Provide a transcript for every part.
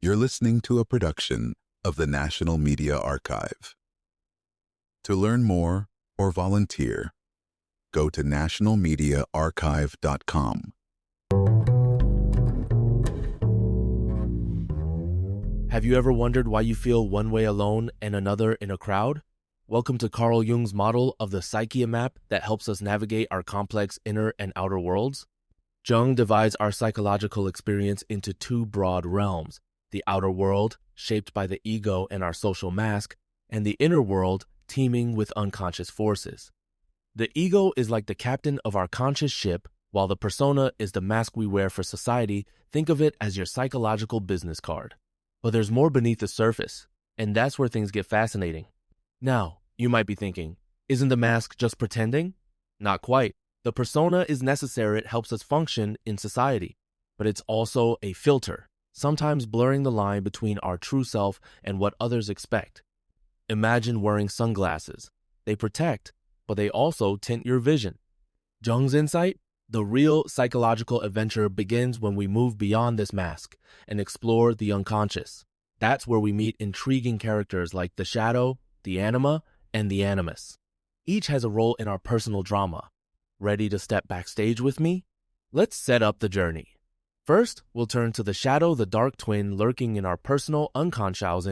You're listening to a production of the National Media Archive. To learn more or volunteer, go to nationalmediaarchive.com. Have you ever wondered why you feel one way alone and another in a crowd? Welcome to Carl Jung's model of the psyche map that helps us navigate our complex inner and outer worlds. Jung divides our psychological experience into two broad realms: the outer world, shaped by the ego and our social mask, and the inner world, teeming with unconscious forces. The ego is like the captain of our conscious ship, while the persona is the mask we wear for society. Think of it as your psychological business card. But there's more beneath the surface, and that's where things get fascinating. Now, you might be thinking, isn't the mask just pretending? Not quite. The persona is necessary. It helps us function in society, but it's also a filter, sometimes blurring the line between our true self and what others expect. Imagine wearing sunglasses. They protect, but they also tint your vision. Jung's insight? The real psychological adventure begins when we move beyond this mask and explore the unconscious. That's where we meet intriguing characters like the Shadow, the Anima, and the Animus. Each has a role in our personal drama. Ready to step backstage with me? Let's set up the journey. First, we'll turn to the Shadow, the dark twin lurking in our personal unconscious,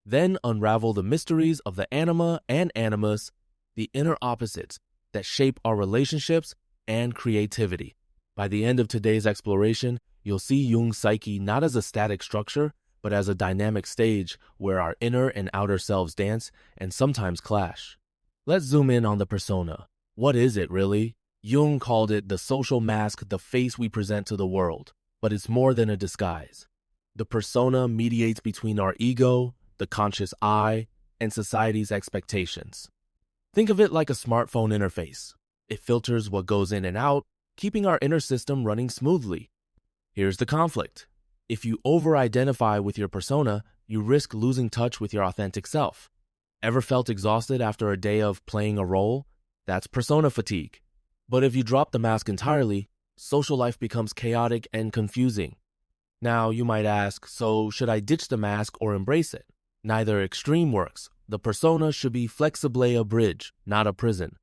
then unravel the mysteries of the Anima and Animus, the inner opposites that shape our relationships and creativity. By the end of today's exploration, you'll see Jung's psyche not as a static structure, but as a dynamic stage where our inner and outer selves dance and sometimes clash. Let's zoom in on the persona. What is it really? Jung called it the social mask, the face we present to the world. But it's more than a disguise. The persona mediates between our ego, the conscious I, and society's expectations. Think of it like a smartphone interface. It filters what goes in and out, keeping our inner system running smoothly. Here's the conflict. If you over-identify with your persona, you risk losing touch with your authentic self. Ever felt exhausted after a day of playing a role? That's persona fatigue. But if you drop the mask entirely, social life becomes chaotic and confusing. Now, you might ask, so should I ditch the mask or embrace it? Neither extreme works. The persona should be flexibly a bridge, not a prison.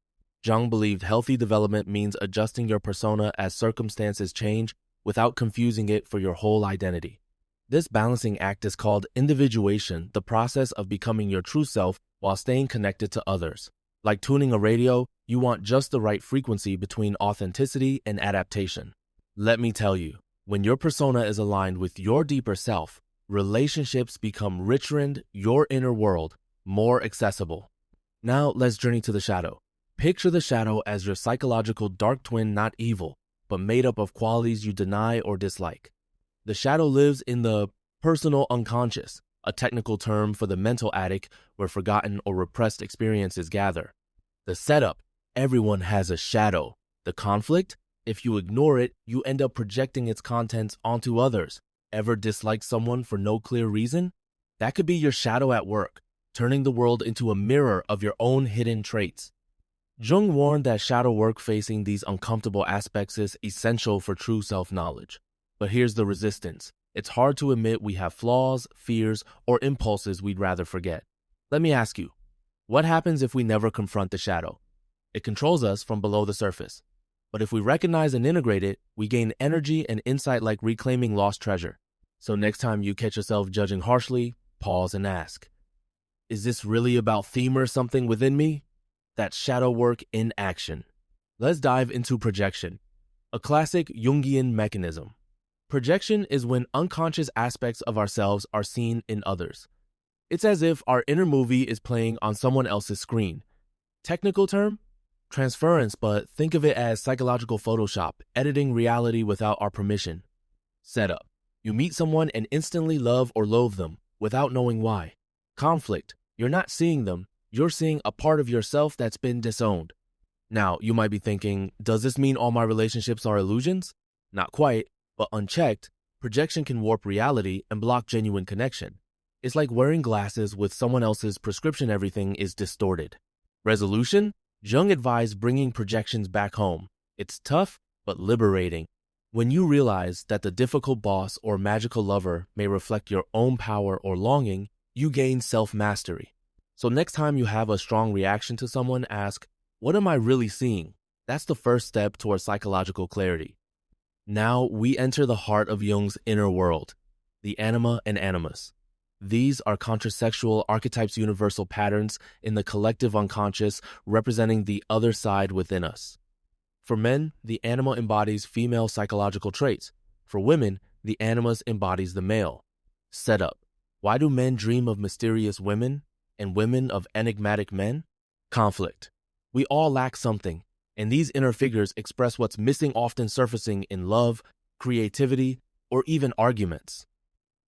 Jung believed healthy development means adjusting your persona as circumstances change without confusing it for your whole identity. This balancing act is called individuation, the process of becoming your true self while staying connected to others. Like tuning a radio, you want just the right frequency between authenticity and adaptation. Let me tell you, when your persona is aligned with your deeper self, relationships become richer and your inner world more accessible. Now let's journey to the Shadow. Picture the Shadow as your psychological dark twin, not evil, but made up of qualities you deny or dislike. The Shadow lives in the personal unconscious, a technical term for the mental attic where forgotten or repressed experiences gather. The setup: everyone has a shadow. The conflict: if you ignore it, you end up projecting its contents onto others. Ever dislike someone for no clear reason? That could be your shadow at work, turning the world into a mirror of your own hidden traits. Jung warned that shadow work facing these uncomfortable aspects is essential for true self-knowledge. But here's the resistance. It's hard to admit we have flaws, fears, or impulses we'd rather forget. Let me ask you, what happens if we never confront the shadow? It controls us from below the surface. But if we recognize and integrate it, we gain energy and insight like reclaiming lost treasure. So next time you catch yourself judging harshly, pause and ask, is this really about theme or something within me? That's shadow work in action. Let's dive into projection, a classic Jungian mechanism. Projection is when unconscious aspects of ourselves are seen in others. It's as if our inner movie is playing on someone else's screen. Technical term? Transference, but think of it as psychological Photoshop, editing reality without our permission. Setup: you meet someone and instantly love or loathe them without knowing why. Conflict: you're not seeing them, you're seeing a part of yourself that's been disowned. Now, you might be thinking, does this mean all my relationships are illusions? Not quite, but unchecked, projection can warp reality and block genuine connection. It's like wearing glasses with someone else's prescription. Everything is distorted. Resolution? Jung advised bringing projections back home. It's tough, but liberating. When you realize that the difficult boss or magical lover may reflect your own power or longing, you gain self-mastery. So next time you have a strong reaction to someone, ask, what am I really seeing? That's the first step towards psychological clarity. Now we enter the heart of Jung's inner world, the Anima and Animus. These are contrasexual archetypes, universal patterns in the collective unconscious representing the other side within us. For men, the Anima embodies female psychological traits. For women, the Animus embodies the male. Setup. Why do men dream of mysterious women and women of enigmatic men? Conflict. We all lack something, and these inner figures express what's missing, often surfacing in love, creativity, or even arguments.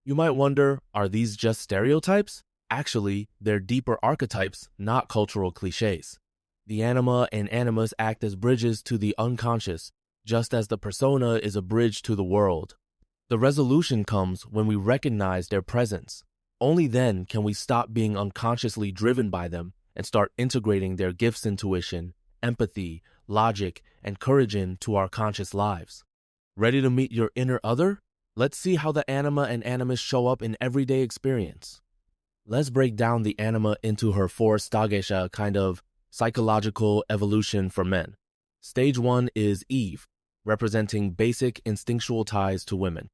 You might wonder, are these just stereotypes? Actually, they're deeper archetypes, not cultural cliches. The Anima and Animus act as bridges to the unconscious, just as the persona is a bridge to the world. The resolution comes when we recognize their presence. Only then can we stop being unconsciously driven by them and start integrating their gifts, intuition, empathy, logic, and courage into our conscious lives. Ready to meet your inner other? Let's see how the Anima and Animus show up in everyday experience. Let's break down the Anima into her four stagesha, kind of psychological evolution for men. Stage 1 is Eve, representing basic instinctual ties to women.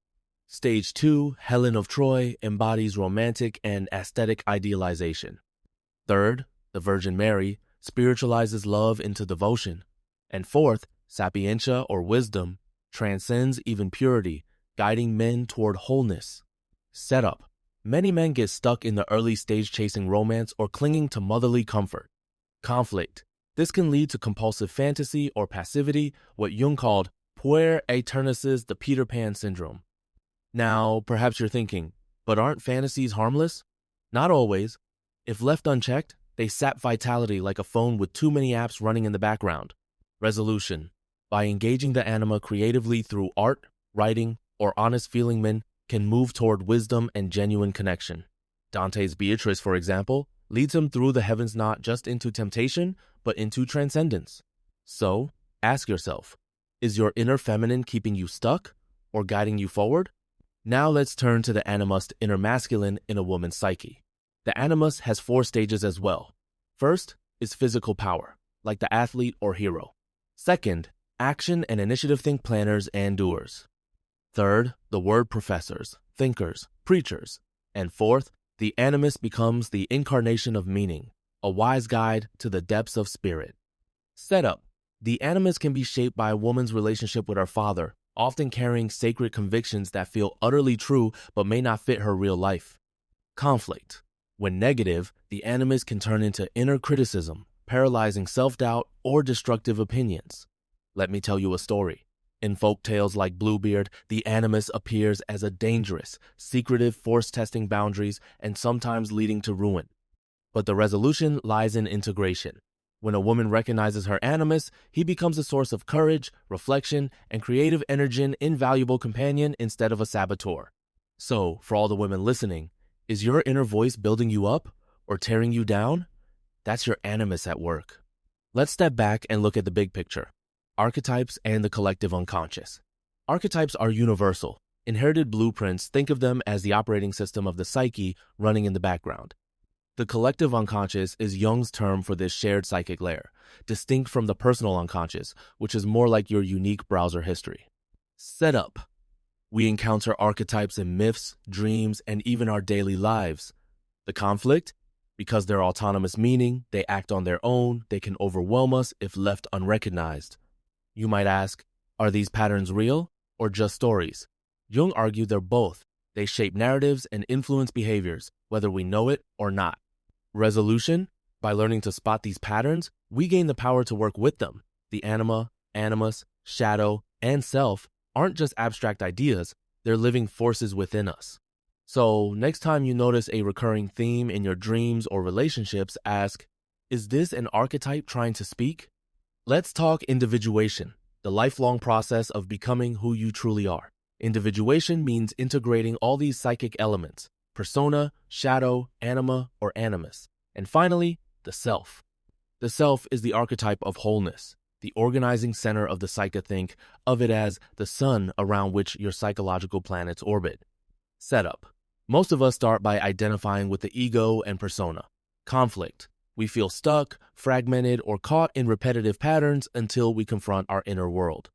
Stage 2, Helen of Troy, embodies romantic and aesthetic idealization. Third, the Virgin Mary, spiritualizes love into devotion. And fourth, Sapientia or wisdom, transcends even purity, guiding men toward wholeness. Setup. Many men get stuck in the early stage chasing romance or clinging to motherly comfort. Conflict. This can lead to compulsive fantasy or passivity, what Jung called puer aeternices, the Peter Pan syndrome. Now, perhaps you're thinking, but aren't fantasies harmless? Not always. If left unchecked, they sap vitality like a phone with too many apps running in the background. Resolution. By engaging the Anima creatively through art, writing, or honest feeling, men can move toward wisdom and genuine connection. Dante's Beatrice, for example, leads him through the heavens not just into temptation, but into transcendence. So, ask yourself, is your inner feminine keeping you stuck or guiding you forward? Now let's turn to the Animus, inner masculine in a woman's psyche. The Animus has 4 stages as well. First is physical power, like the athlete or hero. Second, action and initiative, think planners and doers. Third, the word professors, thinkers, preachers. And fourth, the Animus becomes the incarnation of meaning, a wise guide to the depths of spirit. Setup. The Animus can be shaped by a woman's relationship with her father, often carrying sacred convictions that feel utterly true but may not fit her real life. Conflict. When negative, the Animus can turn into inner criticism, paralyzing self-doubt or destructive opinions. Let me tell you a story. In folk tales like Bluebeard, the Animus appears as a dangerous, secretive force testing boundaries and sometimes leading to ruin. But the resolution lies in integration. When a woman recognizes her Animus, he becomes a source of courage, reflection, and creative energy, an invaluable companion instead of a saboteur. So, for all the women listening, is your inner voice building you up or tearing you down? That's your Animus at work. Let's step back and look at the big picture. Archetypes and the collective unconscious. Archetypes are universal. Inherited blueprints, think of them as the operating system of the psyche running in the background. The collective unconscious is Jung's term for this shared psychic layer, distinct from the personal unconscious, which is more like your unique browser history. Setup. We encounter archetypes in myths, dreams, and even our daily lives. The conflict? Because they're autonomous, meaning they act on their own, they can overwhelm us if left unrecognized. You might ask, are these patterns real or just stories? Jung argued they're both. They shape narratives and influence behaviors, whether we know it or not. Resolution? By learning to spot these patterns, we gain the power to work with them. The Anima, Animus, shadow, and self aren't just abstract ideas, they're living forces within us. So, next time you notice a recurring theme in your dreams or relationships, ask, is this an archetype trying to speak? Let's talk individuation, the lifelong process of becoming who you truly are. Individuation means integrating all these psychic elements, persona, shadow, anima, or animus. And finally, the self. The self is the archetype of wholeness. the organizing center of the psyche. Think of it as the sun around which your psychological planets orbit. Setup. Most of us start by identifying with the ego and persona. Conflict. We feel stuck, fragmented, or caught in repetitive patterns until we confront our inner world.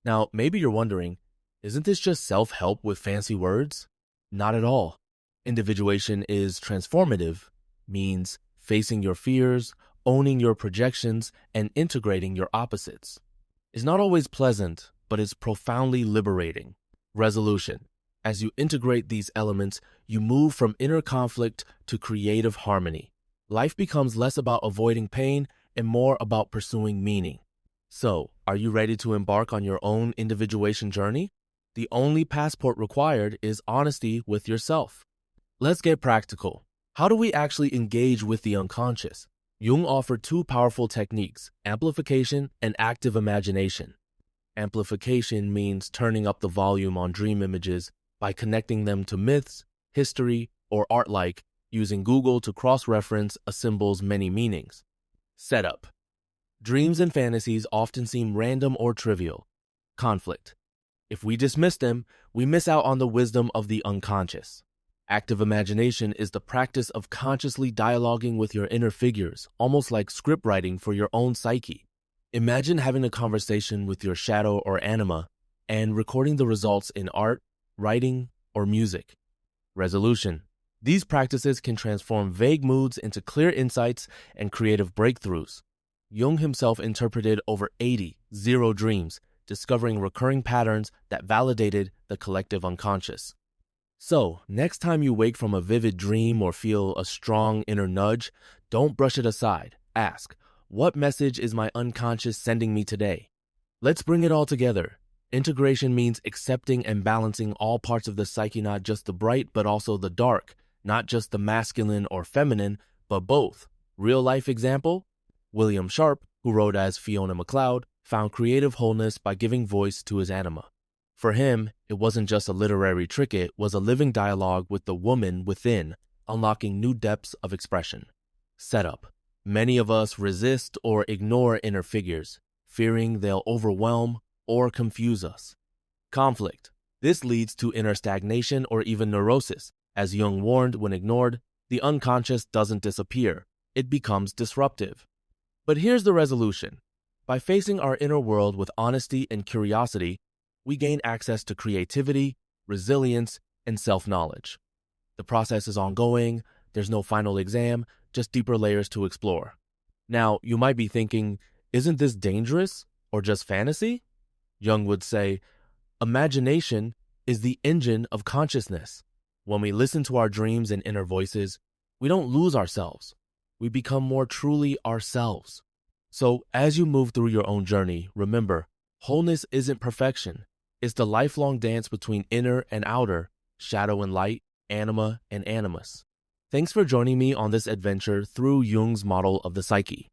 Now, maybe you're wondering, isn't this just self-help with fancy words? Not at all. Individuation is transformative, means facing your fears, owning your projections, and integrating your opposites. It's not always pleasant, but it's profoundly liberating. Resolution. As you integrate these elements, you move from inner conflict to creative harmony. Life becomes less about avoiding pain and more about pursuing meaning. So, are you ready to embark on your own individuation journey? The only passport required is honesty with yourself. Let's get practical. How do we actually engage with the unconscious? Jung offered two powerful techniques, amplification and active imagination. Amplification means turning up the volume on dream images by connecting them to myths, history, or art-like, using Google to cross-reference a symbol's many meanings. Setup. Dreams and fantasies often seem random or trivial. Conflict. If we dismiss them, we miss out on the wisdom of the unconscious. Active imagination is the practice of consciously dialoguing with your inner figures, almost like script writing for your own psyche. Imagine having a conversation with your shadow or anima and recording the results in art, writing, or music. Resolution. These practices can transform vague moods into clear insights and creative breakthroughs. Jung himself interpreted over 80 zero dreams, discovering recurring patterns that validated the collective unconscious. So, next time you wake from a vivid dream or feel a strong inner nudge, don't brush it aside. Ask, what message is my unconscious sending me today? Let's bring it all together. Integration means accepting and balancing all parts of the psyche, not just the bright, but also the dark, not just the masculine or feminine, but both. Real life example? William Sharp, who wrote as Fiona MacLeod, found creative wholeness by giving voice to his anima. For him, it wasn't just a literary trick, it was a living dialogue with the woman within, unlocking new depths of expression. Setup. Many of us resist or ignore inner figures, fearing they'll overwhelm or confuse us. Conflict. This leads to inner stagnation or even neurosis. As Jung warned, when ignored, the unconscious doesn't disappear. It becomes disruptive. But here's the resolution. By facing our inner world with honesty and curiosity, we gain access to creativity, resilience, and self-knowledge. The process is ongoing. There's no final exam, just deeper layers to explore. Now, you might be thinking, isn't this dangerous or just fantasy? Jung would say, imagination is the engine of consciousness. When we listen to our dreams and inner voices, we don't lose ourselves. We become more truly ourselves. So as you move through your own journey, remember, wholeness isn't perfection. It's the lifelong dance between inner and outer, shadow and light, anima and animus. Thanks for joining me on this adventure through Jung's model of the psyche.